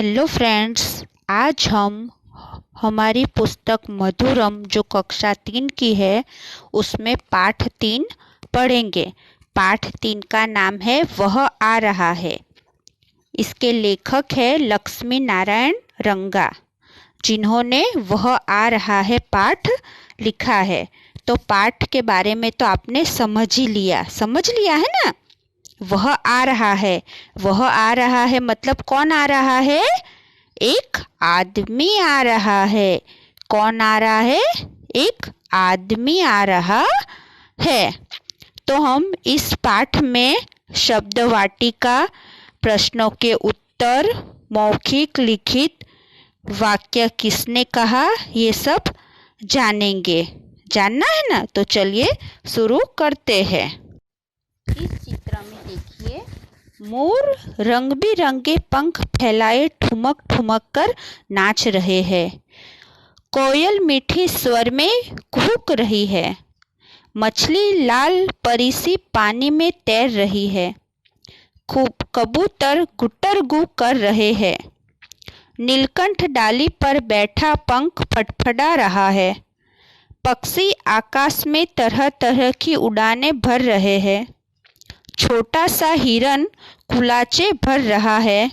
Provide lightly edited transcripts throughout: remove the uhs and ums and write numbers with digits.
Hello friends, आज हम हमारी पुस्तक मधुरम जो कक्षा 3 की है उसमें पाठ 3 पढ़ेंगे। पाठ 3 का नाम है वह आ रहा है। इसके लेखक है लक्ष्मी नारायण रंगा, जिन्होंने वह आ रहा है पाठ लिखा है। तो पाठ के बारे में तो आपने समझ लिया है ना। वह आ रहा है, वह आ रहा है मतलब कौन आ रहा है? एक आदमी आ रहा है। कौन आ रहा है? एक आदमी आ रहा है। तो हम इस पाठ में शब्द वाटिका, प्रश्नों के उत्तर, मौखिक लिखित वाक्य किसने कहा, ये सब जानेंगे। जानना है ना? तो चलिए शुरू करते हैं। इस चित्र में देखिए, मोर रंग बिरंगे पंख फैलाए ठुमक ठुमक कर नाच रहे हैं। कोयल मीठे स्वर में कूक रही है। मछली लाल परिसी पानी में तैर रही है। कबूतर गुटरगू कर रहे हैं। नीलकंठ डाली पर बैठा पंख फड़फड़ा रहा है। पक्षी आकाश में तरह तरह की उड़ानें भर रहे हैं। छोटा सा हिरन कुलाचे भर रहा है।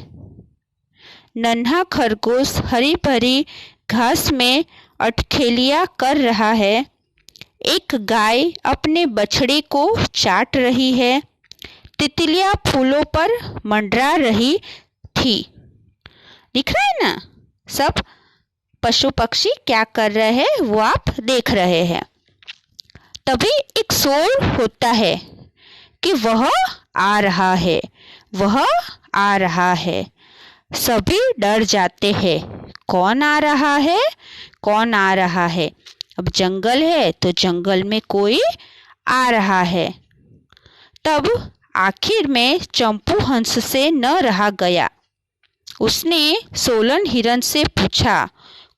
नन्हा खरगोश हरी भरी घास में अटखेलियां कर रहा है। एक गाय अपने बछड़े को चाट रही है। तितलियां फूलों पर मंडरा रही थी। दिख रहा है ना? सब पशु पक्षी क्या कर रहे हैं वो आप देख रहे हैं। तभी एक शोर होता है कि वह आ रहा है, वह आ रहा है। सभी डर जाते हैं। कौन आ रहा है? कौन आ रहा है? अब जंगल है तो जंगल में कोई आ रहा है। तब आखिर में चंपू हंस से न रहा गया। उसने सोलन हिरन से पूछा,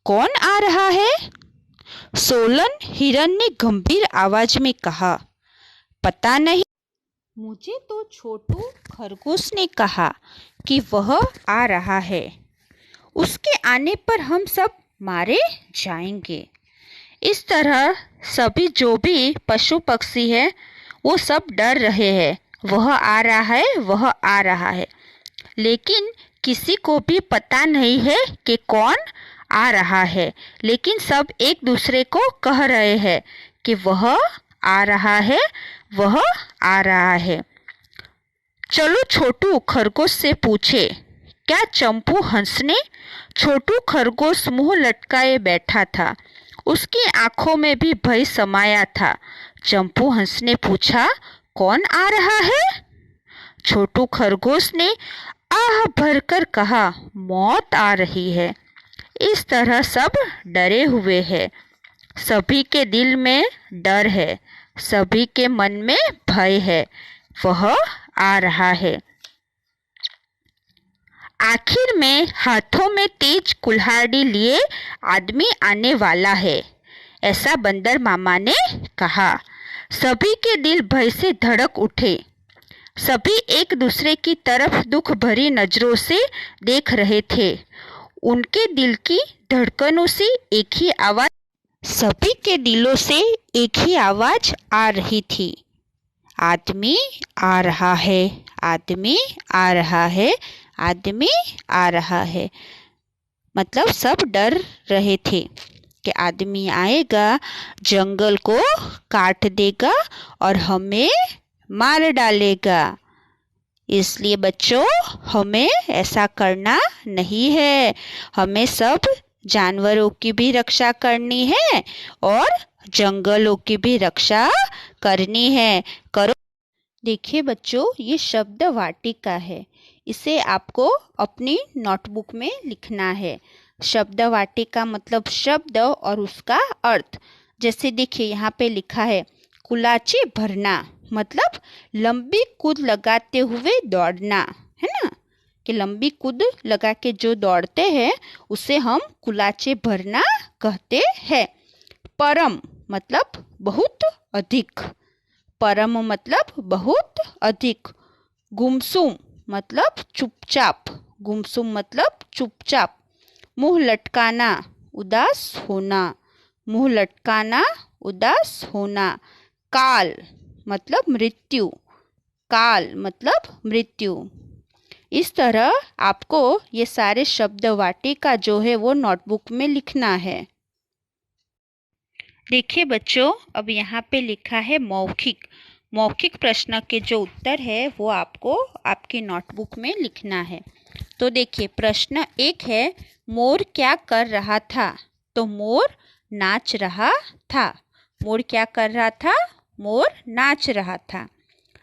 कौन आ रहा है? सोलन हिरन ने गंभीर आवाज में कहा, पता नहीं। मुझे तो छोटू खरगोश ने कहा कि वह आ रहा है। उसके आने पर हम सब मारे जाएंगे। इस तरह सभी जो भी पशु पक्षी है वो सब डर रहे हैं। वह आ रहा है, वह आ रहा है। लेकिन किसी को भी पता नहीं है कि कौन आ रहा है। लेकिन सब एक दूसरे को कह रहे हैं कि वह आ रहा है, वह आ रहा है। चलो छोटू खरगोश से पूछे, क्या चंपू हंस ने? छोटू खरगोश मुंह लटकाए बैठा था। उसकी आंखों में भी भय समाया था। चंपू हंस ने पूछा, कौन आ रहा है? छोटू खरगोश ने आह भरकर कहा, मौत आ रही है। इस तरह सब डरे हुए हैं। सभी के दिल में डर है, सभी के मन में भय है। वह आ रहा है। आखिर में हाथों में तेज कुल्हाड़ी लिए आदमी आने वाला है, ऐसा बंदर मामा ने कहा। सभी के दिल भय से धड़क उठे। सभी एक दूसरे की तरफ दुख भरी नजरों से देख रहे थे। उनके दिल की धड़कनों से एक ही आवाज, सभी के दिलों से एक ही आवाज आ रही थी, आदमी आ रहा है, आदमी आ रहा है, आदमी आ रहा है। मतलब सब डर रहे थे कि आदमी आएगा, जंगल को काट देगा और हमें मार डालेगा। इसलिए बच्चों, हमें ऐसा करना नहीं है। हमें सब जानवरों की भी रक्षा करनी है और जंगलों की भी रक्षा करनी है। करो। देखिए बच्चों, ये शब्द वाटिका है। इसे आपको अपनी नोटबुक में लिखना है। शब्द वाटिका मतलब शब्द और उसका अर्थ। जैसे देखिए यहाँ पे लिखा है कुलाचे भरना, मतलब लंबी कूद लगाते हुए दौड़ना, है ना? कि लंबी कूद लगा के जो दौड़ते हैं उसे हम कुलाचे भरना कहते हैं। परम मतलब बहुत अधिक, परम मतलब बहुत अधिक। गुमसुम मतलब चुपचाप, गुमसुम मतलब चुपचाप। मुंह लटकाना, उदास होना। मुंह लटकाना, उदास होना। काल मतलब मृत्यु। काल मतलब मृत्यु। इस तरह आपको ये सारे शब्द वाटिका जो है वो नोटबुक में लिखना है। देखिए बच्चों, अब यहाँ पे लिखा है मौखिक। मौखिक प्रश्न के जो उत्तर है वो आपको आपकी नोटबुक में लिखना है। तो देखिए, प्रश्न 1 है, मोर क्या कर रहा था? तो मोर नाच रहा था। मोर क्या कर रहा था? मोर नाच रहा था।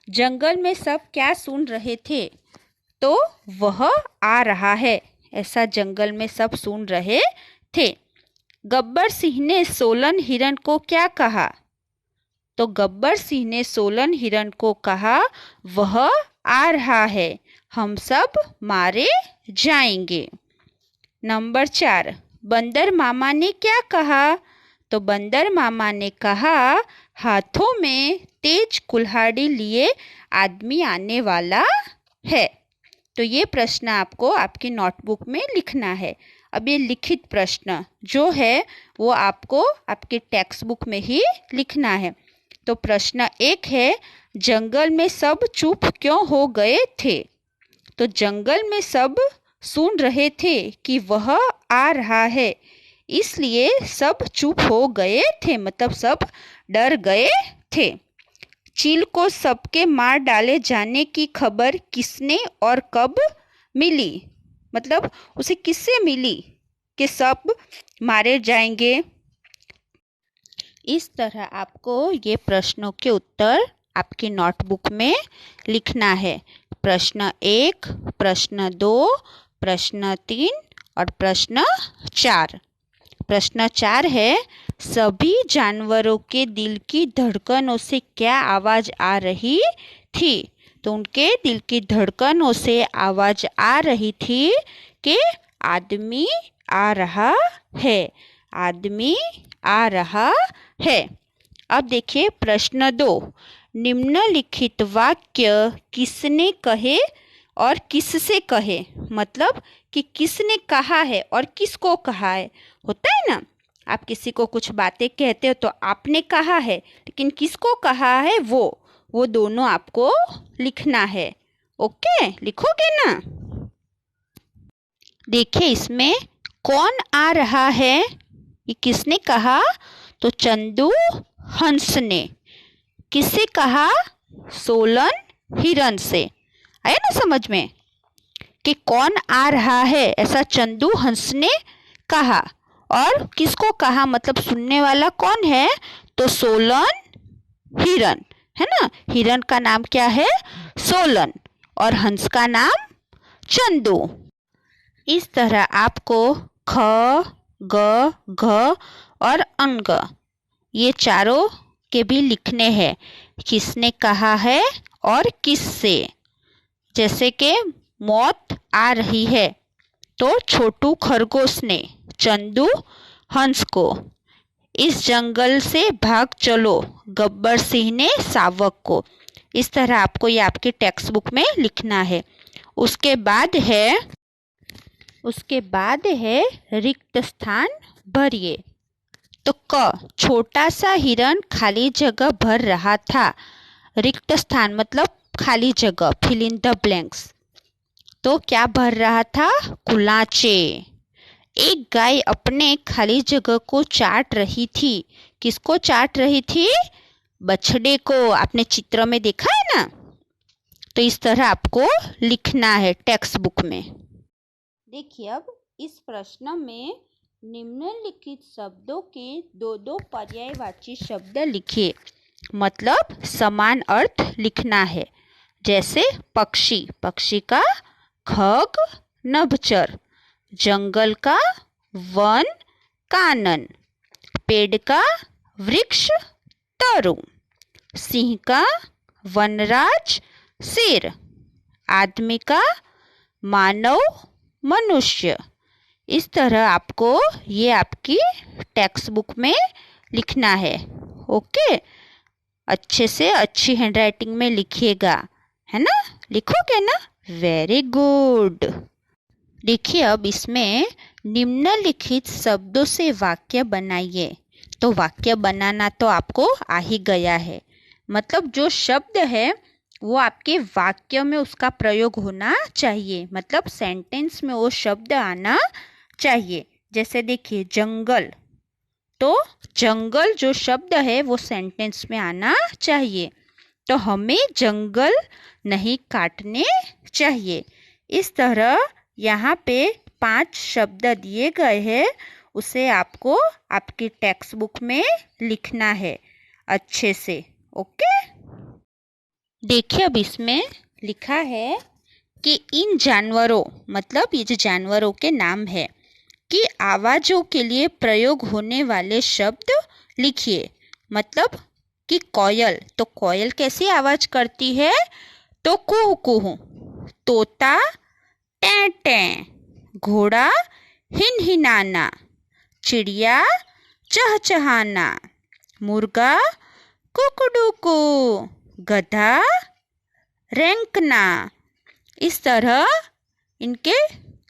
जंगल में सब क्या सुन रहे थे? तो वह आ रहा है। ऐसा जंगल में सब सुन रहे थे। गब्बर सिंह ने सोलन हिरण को क्या कहा? तो गब्बर सिंह ने सोलन हिरण को कहा, वह आ रहा है, हम सब मारे जाएंगे। नंबर 4, बंदर मामा ने क्या कहा? तो बंदर मामा ने कहा, हाथों में तेज कुल्हाड़ी लिए आदमी आने वाला है। तो ये प्रश्न आपको आपकी नोटबुक में लिखना है। अब ये लिखित प्रश्न जो है वो आपको आपके टेक्स्ट बुक में ही लिखना है। तो प्रश्न 1 है, जंगल में सब चुप क्यों हो गए थे? तो जंगल में सब सुन रहे थे कि वह आ रहा है, इसलिए सब चुप हो गए थे, मतलब सब डर गए थे। चील को सबके मार डाले जाने की खबर किसने और कब मिली? मतलब उसे किससे मिली कि सब मारे जाएंगे? इस तरह आपको ये प्रश्नों के उत्तर आपकी नोटबुक में लिखना है। प्रश्न 1, प्रश्न 2, प्रश्न 3 और प्रश्न 4। प्रश्न 4 है, सभी जानवरों के दिल की धड़कनों से क्या आवाज आ रही थी? तो उनके दिल की धड़कनों से आवाज आ रही थी कि आदमी आ रहा है, आदमी आ रहा है। अब देखिए प्रश्न 2, निम्नलिखित वाक्य किसने कहे और किससे कहे? मतलब कि किसने कहा है और किसको कहा है। होता है ना, आप किसी को कुछ बातें कहते हो तो आपने कहा है, लेकिन किसको कहा है वो दोनों आपको लिखना है। ओके, लिखोगे ना? देखिए इसमें कौन आ रहा है, ये किसने कहा? तो चंदू हंस ने। किससे कहा? सोलन हिरन से। आया ना समझ में कि कौन आ रहा है, ऐसा चंदू हंस ने कहा। और किसको कहा, मतलब सुनने वाला कौन है? तो सोलन हिरन, है ना। हिरन का नाम क्या है? सोलन, और हंस का नाम चंदू। इस तरह आपको ख, ग, घ और अंग ये चारों के भी लिखने हैं, किसने कहा है और किससे। जैसे कि मौत आ रही है तो छोटू खरगोश ने, चंदू हंस को। इस जंगल से भाग चलो, गब्बर सिंह ने शावक को। इस तरह आपको ये आपके टेक्स्ट बुक में लिखना है। उसके बाद है रिक्त स्थान भरिए। तो क, छोटा सा हिरन खाली जगह भर रहा था। रिक्त स्थान मतलब खाली जगह, फिल इन द ब्लैंक्स। तो क्या भर रहा था? कुलाचे। एक गाय अपने खाली जगह को चाट रही थी। किसको चाट रही थी? बछड़े को। आपने चित्र में देखा है ना। तो इस तरह आपको लिखना है टेक्स्ट बुक में। देखिए अब इस प्रश्न में निम्नलिखित शब्दों के दो पर्यायवाची शब्द लिखिए, मतलब समान अर्थ लिखना है। जैसे पक्षी, पक्षी का खग नभचर, जंगल का वन कानन, पेड़ का वृक्ष तरु, सिंह का वनराज शेर, आदमी का मानव मनुष्य। इस तरह आपको ये आपकी टेक्स्ट बुक में लिखना है। ओके, अच्छे से अच्छी हैंडराइटिंग में लिखिएगा, है ना। लिखोगे ना? Very good. देखिए अब इसमें निम्नलिखित शब्दों से वाक्य बनाइए। तो वाक्य बनाना तो आपको आ ही गया है। मतलब जो शब्द है वो आपके वाक्य में उसका प्रयोग होना चाहिए, मतलब सेंटेंस में वो शब्द आना चाहिए। जैसे देखिए जंगल, तो जंगल जो शब्द है वो सेंटेंस में आना चाहिए। तो हमें जंगल नहीं काटने चाहिए। इस तरह यहाँ पे 5 शब्द दिए गए हैं, उसे आपको आपकी टेक्स्ट बुक में लिखना है अच्छे से। ओके, देखिए अब इसमें लिखा है कि इन जानवरों, मतलब ये जो जानवरों के नाम है, की आवाज़ों के लिए प्रयोग होने वाले शब्द लिखिए। मतलब कि कोयल, तो कोयल कैसी आवाज़ करती है? तो कुहू कुहू। तोता टें टें। घोड़ा हिनहिनाना। चिड़िया चहचहाना। मुर्गा कुकड़ुकू। गधा रेंकना। इस तरह इनके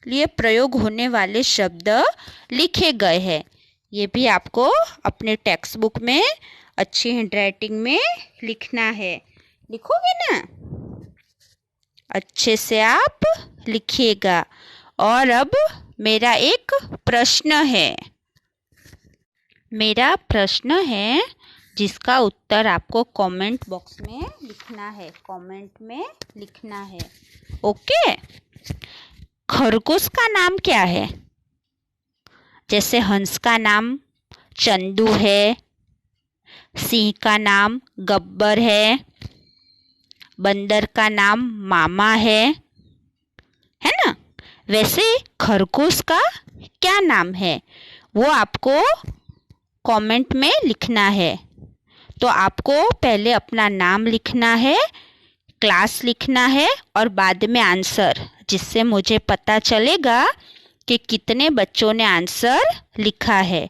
लिए प्रयोग होने वाले शब्द लिखे गए हैं। ये भी आपको अपने टेक्स्ट बुक में अच्छी हैंडराइटिंग में लिखना है। लिखोगे ना? अच्छे से आप लिखिएगा। और अब मेरा एक प्रश्न है। मेरा प्रश्न है जिसका उत्तर आपको कमेंट बॉक्स में लिखना है, कमेंट में लिखना है। ओके, खरगोश का नाम क्या है? जैसे हंस का नाम चंदू है, सिंह का नाम गब्बर है, बंदर का नाम मामा है ना? वैसे खरगोश का क्या नाम है वो आपको कमेंट में लिखना है। तो आपको पहले अपना नाम लिखना है, क्लास लिखना है और बाद में आंसर, जिससे मुझे पता चलेगा कि कितने बच्चों ने आंसर लिखा है।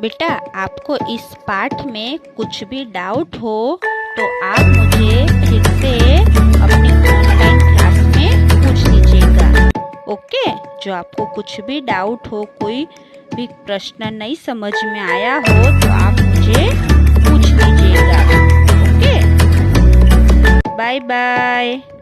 बेटा आपको इस पाठ में कुछ भी डाउट हो तो आप मुझे फिर से अपनी ऑनलाइन क्लास में पूछ लीजिएगा। ओके, जो आपको कुछ भी डाउट हो, कोई भी प्रश्न नहीं समझ में आया हो तो आप मुझे पूछ लीजिएगा। Okay, bye bye.